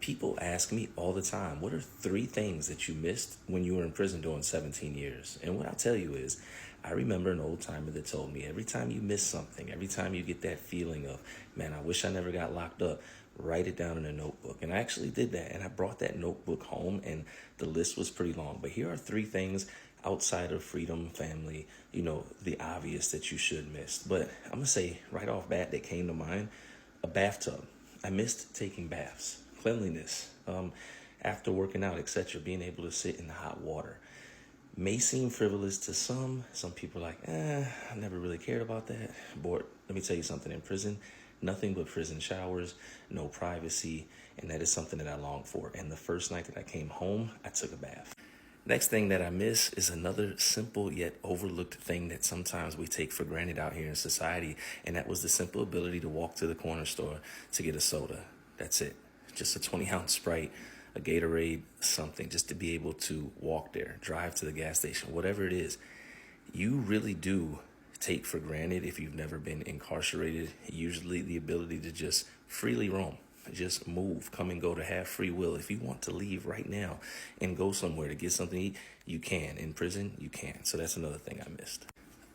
People ask me all the time, what are three things that you missed when you were in prison doing 17 years? And what I tell you is, I remember an old timer that told me every time you miss something, every time you get that feeling of, man, I wish I never got locked up, write it down in a notebook. And I actually did that. And I brought that notebook home, and the list was pretty long. But here are three things outside of freedom, family, the obvious that you should miss. But I'm going to say right off bat that came to mind, a bathtub. I missed taking baths, cleanliness, after working out, etc. Being able to sit in the hot water may seem frivolous to some. Some people are like, I never really cared about that. But let me tell you something. In prison, nothing but prison showers, no privacy, and that is something that I long for. And the first night that I came home, I took a bath. Next thing that I miss is another simple yet overlooked thing that sometimes we take for granted out here in society, and that was the simple ability to walk to the corner store to get a soda. That's it. Just a 20-ounce Sprite, a Gatorade, something, just to be able to walk there, drive to the gas station, whatever it is. You really do take for granted, if you've never been incarcerated, usually the ability to just freely roam. Just move, come and go, to have free will. If you want to leave right now and go somewhere to get something to eat, you can. In prison, you can't. So that's another thing I missed.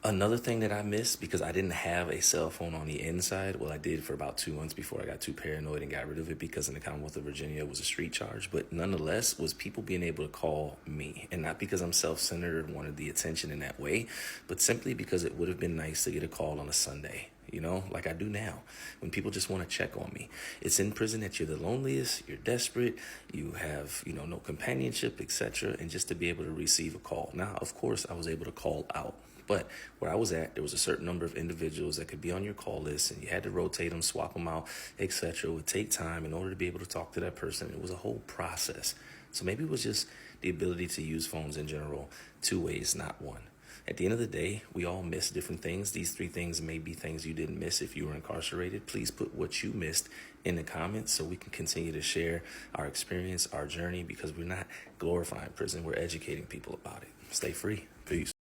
Another thing that I missed, because I didn't have a cell phone on the inside, well, I did for about 2 months before I got too paranoid and got rid of it, because in the Commonwealth of Virginia, it was a street charge. But nonetheless, was people being able to call me. And not because I'm self-centered and wanted the attention in that way, but simply because it would have been nice to get a call on a Sunday, like I do now, when people just want to check on me. It's in prison that you're the loneliest, you're desperate, you have, no companionship, etc. And just to be able to receive a call. Now, of course, I was able to call out. But where I was at, there was a certain number of individuals that could be on your call list, and you had to rotate them, swap them out, etc. It would take time in order to be able to talk to that person. It was a whole process. So maybe it was just the ability to use phones in general, two ways, not one. At the end of the day, we all miss different things. These three things may be things you didn't miss if you were incarcerated. Please put what you missed in the comments so we can continue to share our experience, our journey, because we're not glorifying prison. We're educating people about it. Stay free. Peace.